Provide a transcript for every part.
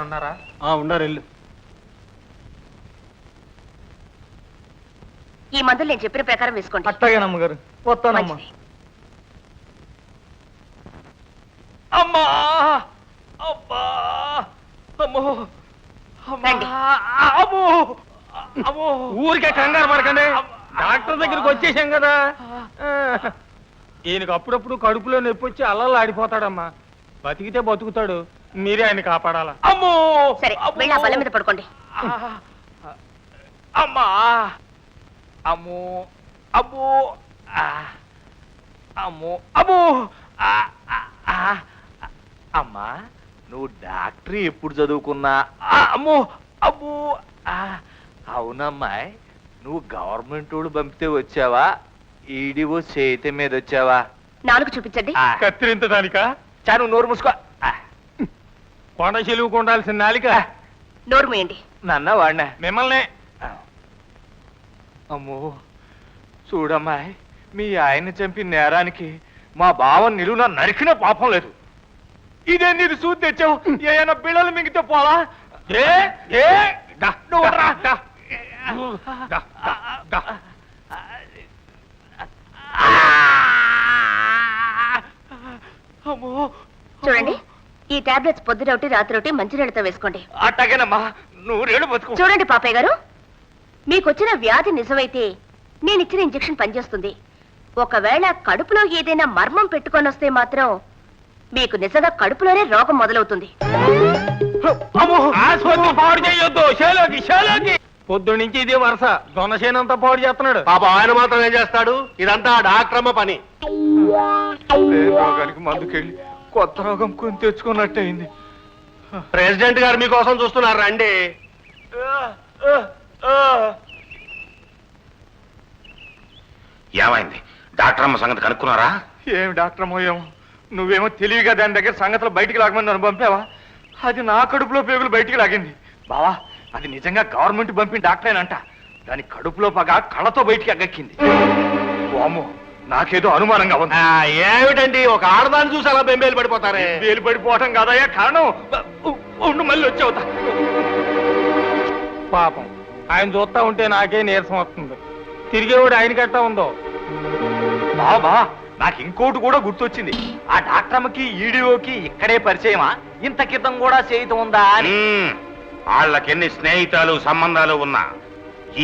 ఉన్నారా? ఉన్నారు వెళ్ళు. ఈ మందులు నేను చెప్పిన ప్రకారం వేసుకోండి. అట్టగేనమ్మగారు, వస్తానమ్మా. మంచిది. అమ్మా అబ్బా అమ్మో రండి. అమ్మో అమ్మో, ఊరికే కంగారు పడకండి, డాక్టర్ దగ్గరికి వచ్చేసాం కదా. ఈయనకు అప్పుడప్పుడు కడుపులో నొప్పి వచ్చి అల్లలు ఆడిపోతాడమ్మా. బతికితే బతుకుతాడు, మీరే ఆయన కాపాడాలా. అమ్మో సరే వెళ్ళి ఆ బల్ల మీద పడుకోండి. అమ్మా అమ్మో అమ్మో అమ్మో అమ్మో. అమ్మా, నువ్వు డాక్టరీ ఎప్పుడు చదువుకున్నా? అమ్మో అమ్మో. అవునమ్మాయి, నువ్వు గవర్నమెంట్ వాళ్ళు పంపితే వచ్చావా, ఈడివో చేతి మీద వచ్చావా? నాలుగు చూపించండి. కత్తిరించడానికా? చాను నోరు మూసుకో. కొండ చెలువుకు ఉండాల్సిన నాలిక. నోరు మూయండి. నన్న వాడినా మిమ్మల్ని. అమ్మో చూడమ్మాయి, మీ ఆయన్ని చంపి నేరానికి మా బావని నిలువున నరికిన పాపం లేదు. ఇదే నీరు సూది తెచ్చావు, ఏమైనా పిల్లలు మింగితే పోలా? ఏ ఏ నువ్వు రా, దా. దా, దా, దా. అమ్మో చూడండి, ఈ టాబ్లెట్స్ పొద్దున ఒకటి రాత్రి ఒకటి మంచినీళ్ళతో వేసుకోండి. అట్టగేనమ్మా, నువ్వు రేడు బతుకు. చూడండి పాపయ్య గారు, మీకొచ్చిన వ్యాధి నిజమైతే నేను ఇచ్చిన ఇంజెక్షన్ పనిచేస్తుంది. ఒకవేళ కడుపులో ఏదైనా మర్మం పెట్టుకొని వస్తే మాత్రం మీకు నిజంగా కడుపులోనే రోగం మొదలవుతుంది. పాడు చేయొద్దు, షేలోకి. పొద్దు నుంచి ఇదే వరుస, దొనసేనంతా పాడు చేస్తున్నాడు. పాప ఆయన మాత్రం ఏం చేస్తాడు? ఇదంతా డాక్టర్ అమ్మ పని. రోగానికి మందుకెళ్ళి కొత్త రోగం కొని తెచ్చుకున్నట్టు అయింది. ప్రెసిడెంట్ గారు మీకోసం చూస్తున్నారు, రండి. ఏమైంది? డాక్టర్ అమ్మ సంగతి కనుక్కున్నారా? ఏమి డాక్టర్ మోయేమో, నువ్వేమో తెలివిగా దాని దగ్గర సంగతులు బయటికి లాగమని నన్ను పంపావా? అది నా కడుపులో పేగులు బయటికి లాగింది. బావా, అది నిజంగా గవర్నమెంట్ పంపిన డాక్టరేనంట. దాని కడుపులో పగ కళ్ళతో బయటికి అగ్గక్కింది. వామ్మో, నాకేదో అనుమానంగా ఉంది. ఏమిటండి, ఒక ఆడదాన్ని చూసి అలా బెంబేలు పడిపోతారే? వేలు పడిపోవటం కాదయ్యా కారణం. ఉండు, మళ్ళీ వచ్చావుతా. పాపం, ఆయన చూస్తా ఉంటే నాకే నీరసం వస్తుంది. తిరిగేవాడు ఆయన గట్టా ఉందో. బాబా, నాకు ఇంకోటి కూడా గుర్తొచ్చింది. ఆ డాక్టర్ అమ్మకి ఈడియోకి ఇక్కడే పరిచయమా? ఇంత క్రితం కూడా చేయితం ఉందా అని. వాళ్ళకెన్ని స్నేహితాలు సంబంధాలు ఉన్నా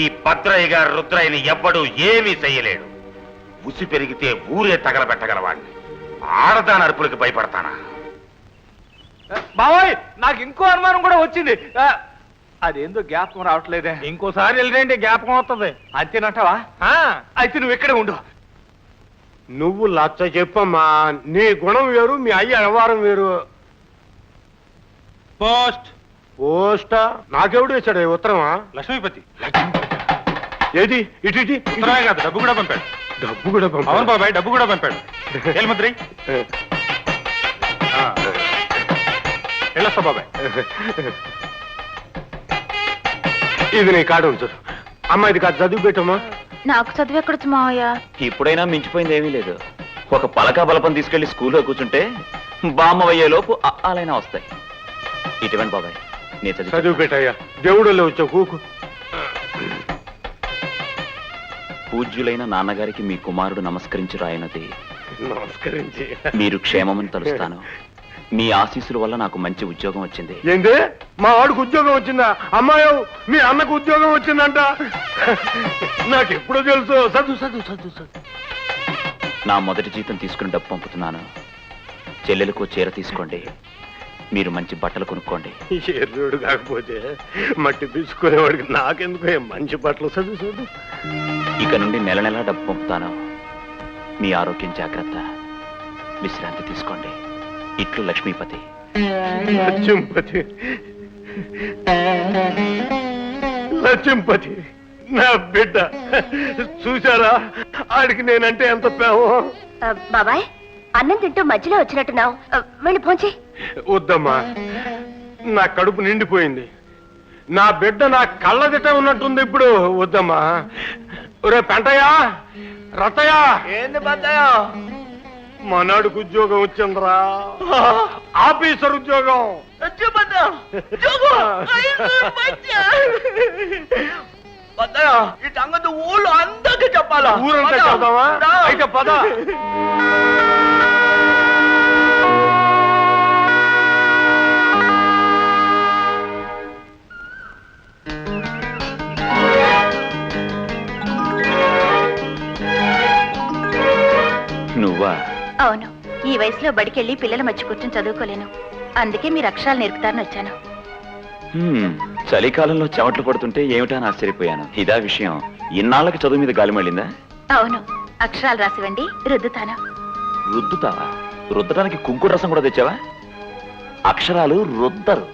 ఈ భద్రయ్య గారు రుద్రయ్యని ఎవ్వడూ ఏమీ చెయ్యలేడు. ఉసి పెరిగితే ఊరే తగలబెట్టగలవాడిని. ఆడదాని అరుపులకి భయపడతానా? బాబాయ్, నాకు ఇంకో అనుమానం కూడా వచ్చింది. అదేందో జ్ఞాపకం రావట్లేదే. ఇంకోసారి వెళ్ళండి, జ్ఞాపకం వస్తుంది. అంతేనంటావా? అయితే నువ్వు ఇక్కడే ఉండు. నువ్వు లచ్చ చెప్పమ్మా, నీ గుణం వేరు, మీ అయ్య వ్యవహారం వేరు. పోస్ట్ పోస్టా? నాకెవడు వేశాడు ఉత్తరమా? లక్ష్మీపతి. ఏది ఇటు ఇటు ఉత్తరమే కాదు, డబ్బు కూడా పంపాడు. డబ్బు కూడా అవును బాబాయ్, డబ్బు కూడా పంపాడు. ఏల్మంత్రి వెళ్ళొస్తా బాబాయ్. ఇది నీ కాడు ఉంచు. అమ్మా, ఇది కాదు, చదివి పెట్టమ్మా. నాకు చదువు ఎక్కడొచ్చు మావయ్య? ఇప్పుడైనా మించిపోయింది ఏమీ లేదు. ఒక పలక బలపం తీసుకెళ్లి స్కూల్లో కూర్చుంటే బామ్మ అయ్యేలోపు అలైనా వస్తాయి. ఇటువంటి బాబాయ్, నేను చదివి పెట్టయ్యా, దేవుడు వచ్చావు కూకు. పూజ్యులైన నాన్నగారికి మీ కుమారుడు నమస్కరించి రాయనది. నమస్కరించి మీరు క్షేమమని తలుస్తాను. మీ ఆశీస్సుల వల్ల నాకు మంచి ఉద్యోగం వచ్చింది. ఏంటి, మా వాడికి ఉద్యోగం వచ్చిందా? అమ్మాయి, మీ అన్నకు ఉద్యోగం వచ్చిందంట. నాకు ఎప్పుడో తెలుసు. చదువు చదువు చదువు చదువు. నా మొదటి జీతం తీసుకుని డబ్బు పంపుతున్నాను. చెల్లెలకు చీర తీసుకోండి. మీరు మంచి బట్టలు కొనుక్కోండి. ఎర్రోడు కాకపోతే మట్టి తీసుకునేవాడికి నాకెందుకు మంచి బట్టలు. చదువు చదువు. ఇక నుండి నెల నెలా డబ్బు పంపుతాను. మీ ఆరోగ్యం జాగ్రత్త. విశ్రాంతి తీసుకోండి. ఇట్లు లక్ష్మీపతి. లక్ష్మీపతి, లక్ష్మీపతి నా బిడ్డ. చూసారా, ఆడికి నేనంటే ఎంత ప్రేమో. బాబాయ్, అన్నం తింటూ మధ్యలో వచ్చినట్టున్నావు, వెళ్ళి భోంచే. వద్దమ్మా, నా కడుపు నిండిపోయింది. నా బిడ్డ నా కళ్ళదిట ఉన్నట్టుంది ఇప్పుడు. వద్దమ్మా. ఒరే పెంటయ్యా, రత్తయ్యా. ఏంది బద్దయ్యా? మనాడుకు ఉద్యోగం వచ్చిందిరా, ఆఫీసర్ ఉద్యోగం. ఈ సంగతి ఊళ్ళో అందరికీ చెప్పాలా? ఊరంతా చెబుదామా? అయితే పద. నువ్వా? అవును, ఈ వయసులో బడికెళ్ళి పిల్లల మధ్య కూర్చొని చదువుకోలేను. అందుకే మీరు అక్షరాలు నేర్పుతారని వచ్చాను. చలికాలంలో చెమట్లు పడుతుంటే ఏమిటని ఆశ్చర్యపోయాను. ఇదా విషయం? ఇన్నాళ్ళకి చదువు మీద గాలి మళ్ళిందా? అవును, అక్షరాలు రాసివ్వండి, రుద్దుతాను. రుద్దుతావా? రుద్దడానికి కుంకుడు రసం కూడా తెచ్చావా? అక్షరాలు రుద్దరు,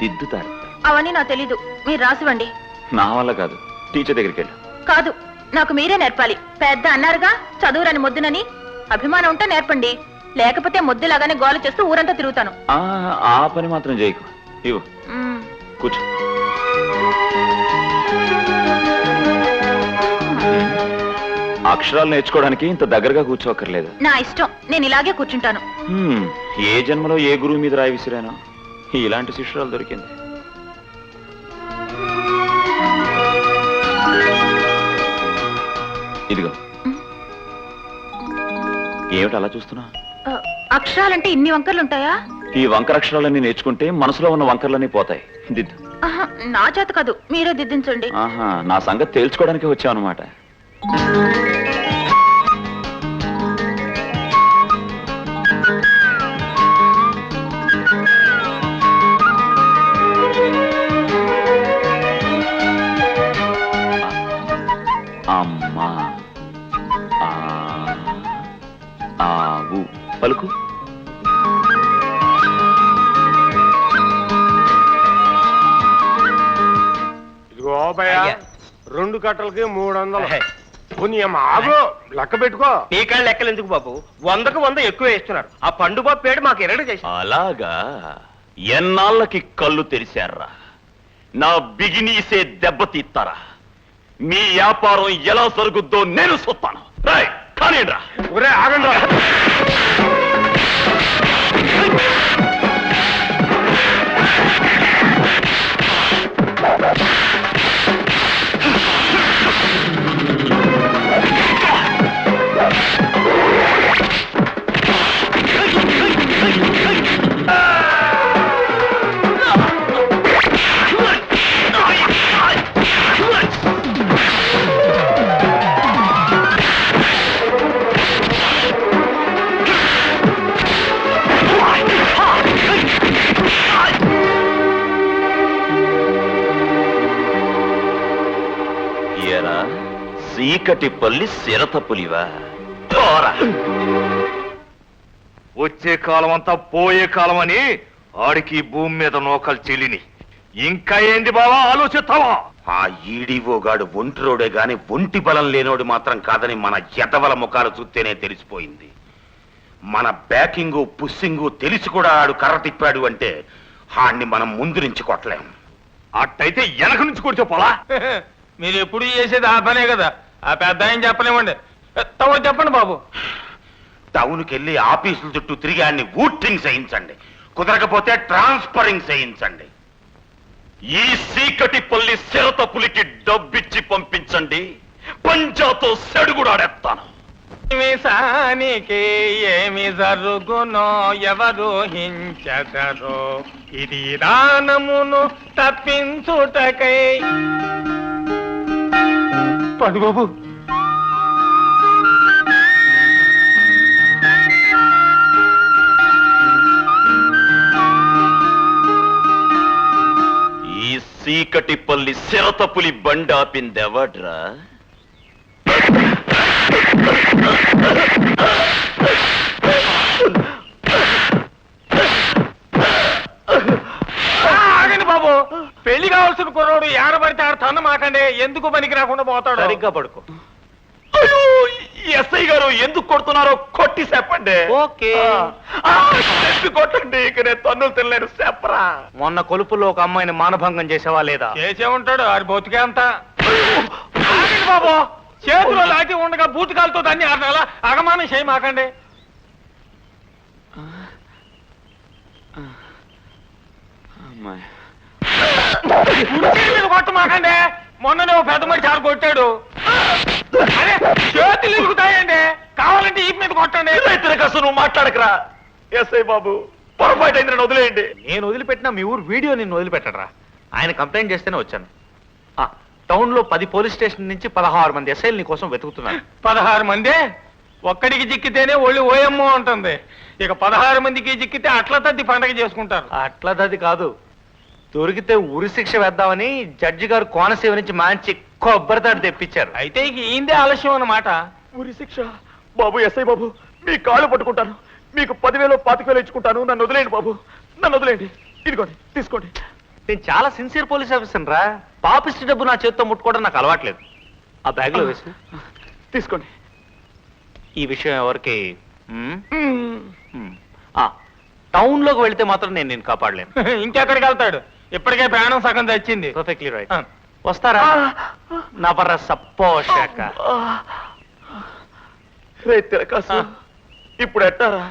దిద్దుతారు. అవన్నీ నాకు తెలీదు, మీరు రాసివ్వండి. నా వల్ల కాదు, టీచర్ దగ్గరికి వెళ్ళు. కాదు, నాకు మీరే నేర్పాలి. పెద్ద అన్నారుగా చదువురని మొద్దునని. అభిమానం ఉంటే నేర్పండి, లేకపోతే మొద్దులాగానే గోల చేస్తూ ఊరంతా తిరుగుతాను. ఆ పని మాత్రం చేయకు. ఇవ్వు, కూర్చో. అక్షరాలు నేర్చుకోవడానికి ఇంత దగ్గరగా కూర్చోక్కర్లేదు. నా ఇష్టం, నేను ఇలాగే కూర్చుంటాను. ఏ జన్మలో ఏ గురువు మీద రాయి విసిరానో ఇలాంటి శిష్యురాలు దొరికింది. ఇదిగో. ఏమిటి అలా చూస్తున్నా? అక్షరాలంటే ఇన్ని వంకర్లుంటాయా? ఈ వంకరక్షరాలన్నీ నేర్చుకుంటే మనసులో ఉన్న వంకర్లన్నీ పోతాయి. దిద్దు. నా చేత కాదు, మీరే దిద్దించండి. ఆహా, నా సంగతి తేల్చుకోవడానికి వచ్చావు అనమాట. అమ్మా, ఆవు పలుకు. ఇదిగో భయ్యా, 2 కట్టలకి 300. పుణ్యం ఆగు, లెక్క పెట్టుకో. నీ కాళ్ళు లెక్కలు ఎందుకు బాబు? 100కు 100 ఎక్కువ వేస్తున్నారు. ఆ పండు బాబు పేడు మాకు ఎరడు చేసి. అలాగా? ఎన్నాళ్ళకి కళ్ళు తెరిచారా? నా బిగినీసే దెబ్బతీస్తారా? మీ వ్యాపారం ఎలా జరుగుద్దో నేను చూస్తాను. కానీరా. ఒరే ఆగండి. చీకటిపల్లి సిరత పులివా? వచ్చే కాలం అంతా పోయే కాలం అని ఆడికి భూమి మీద నోకలు చెల్లిని. ఇంకా ఏంది బావా ఆలోచిస్తావా? ఆ ఈడివో గాడు ఒంటిరోడే గాని ఒంటి బలం లేనోడు మాత్రం కాదని మన ఎదవల ముఖాలు చూస్తేనే తెలిసిపోయింది. మన బ్యాకింగు పుస్సింగు తెలిసి కూడా ఆడు కర్ర తిప్పాడు అంటే ఆడిని మనం ముందు నుంచి కొట్టలేం. అట్టయితే వెనక నుంచి కొడితే పోలా. మీరు ఎప్పుడు చేసేది ఆ పనే కదా. ఆ పెద్ద ఆయన చెప్పలేమండి. తమరు చెప్పండి బాబు. టౌన్కి వెళ్ళి ఆఫీసుల చుట్టూ తిరిగి ఆడిని ఊట్రింగ్ చేయించండి, కుదరకపోతే ట్రాన్స్ఫరింగ్ చేయించండి. ఈ చీకటిపల్లి సిరత పులికి డబ్బిచ్చి పంపించండి, పంజాతో సెడుగుడాడేస్తాను. నిమిషానికి ఏమి జరుగునో ఎవరు హించదరో, ఇది దానమును తప్పించుటకై. పడు బాబు. ఈ చీకటిపల్లి సిరత పులి బండాపిందెవడ్రా? ఆగండి బాబు. పెళ్లి కావాల్సిన కుర్రోడు ఏడబడితే ఆడతాను మాకండి. ఎందుకు పనికి రాకుండా పోతాడు. సరిగ్గా పడుకో. ఎస్ఐ గారు ఎందుకు కొడుతున్నారో కొట్టి చెప్పండి. ఓకే. కొట్టండి, ఇక నేను తన్నులు తినలేను. చెప్పరా. మొన్న కొలుపులో ఒక అమ్మాయిని మానభంగం చేసేవా లేదా? చేసే ఉంటాడు. ఆడి బతుకే అంతా. ఆగండి బాబు. చేతిలో లాఠీ ఉండగా బూటకాలతో దాన్ని ఆడాలా? అగమానం చేయి మాకండి. అమ్మాయి. కుర్చీ మీద కొట్టమాకండి. మొన్ననే ఓ పెద్ద మనిషి చాలా కొట్టాడు. అరే చేతులు ఇరుగుతాయండి. కావాలంటే ఈ మీద కొట్టండి. తిరగసు నువ్వు మాట్లాడకరా. ఎస్ఐ బాబు పొరపాటు అయింది, నన్ను వదిలేయండి. నేను వదిలిపెట్టిన మీ ఊరు వీడియో నిన్ను వదిలిపెట్టడరా. ఆయన కంప్లైంట్ చేస్తేనే వచ్చాను. టౌన్ లో 10 పోలీస్ స్టేషన్ నుంచి 16 మంది ఎస్ఐలు నీ కోసం వెతుకుతున్నారు. 16 మంది ఒక్కడికి చిక్కితేనే ఒళ్ళు ఓయమ్మో ఉంటుంది. ఇక 16 మందికి చిక్కితే అట్ల తద్ది పండగ చేసుకుంటారు. అట్ల తద్ది కాదు, దొరికితే ఉరి శిక్ష వేద్దామని జడ్జి గారు కోనసీమ నుంచి మంచి కొబ్బరితాడు తెప్పించారు. అయితే ఇక ఈందే ఆలస్యం అన్నమాట. ఉరి శిక్ష? బాబు ఎస్ఐ బాబు, మీ కాళ్ళు పట్టుకుంటాను. మీకు 10,000 25,000 ఇచ్చుకుంటాను. నన్ను వదిలేయండి బాబు, నన్ను వదిలేయండి. ఇదిగోండి, తీసుకోండి. నేను చాలా సిన్సియర్ పోలీస్ ఆఫీసర్ రా. పాపిస్ట్ డబ్బు నా చేత్తో ముట్టుకోవడం నాకు అలవాట్లేదు. ఆ బ్యాగ్ లో వేసి తీసుకోండి. ఈ విషయం ఎవరికి టౌన్ లోకి వెళితే మాత్రం నేను నేను కాపాడలేను. ఇంకెక్కడికి వెళ్తాడు? ఇప్పటికే ప్రాణం సగం తెచ్చింది. Perfectly right. వస్తారా నా పర్ర సపోషాక. రే తిరకాసు, ఇప్పుడు ఎట్టారా?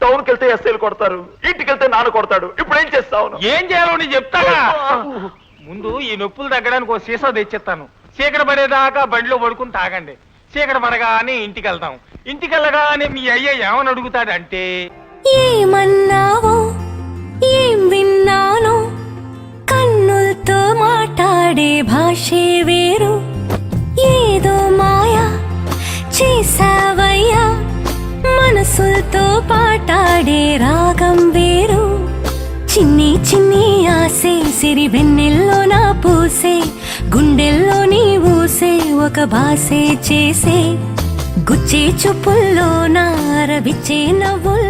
టౌన్కి వెళ్తే ఎస్ఐలు కొడతారు, ఇంటికి వెళ్తే నాన్న కొడతాడు. ఇప్పుడు ఏం చేస్తావు? ఏం చేయాలో నేను చెప్తాగా. ముందు ఈ నొప్పులు తగ్గడానికి ఒక సీసా తెచ్చిస్తాను. చీకటి పడేదాకా బండిలో పడుకుని తాగండి. చీకటి పడగానే ఇంటికి వెళ్తాం. ఇంటికి వెళ్ళగానే మీ అయ్య ఏమని అడుగుతాడంటే, ఏమన్నావో ఏం విన్నానో, కన్నులతో మాట్లాడే భాషే వేరు, ఏదో మాయా చేసావయ్యా, మనసులతో పాటాడే రాగం వేరు, చిన్ని చిన్ని ఆసే సిరి వెన్నెల్లో నా పూసే, గుండెల్లో నీ ఊసే ఒక భాసే చేసే, గుచ్చే చూపుల్లో నా రవిచ్చే నవ్వుల్లో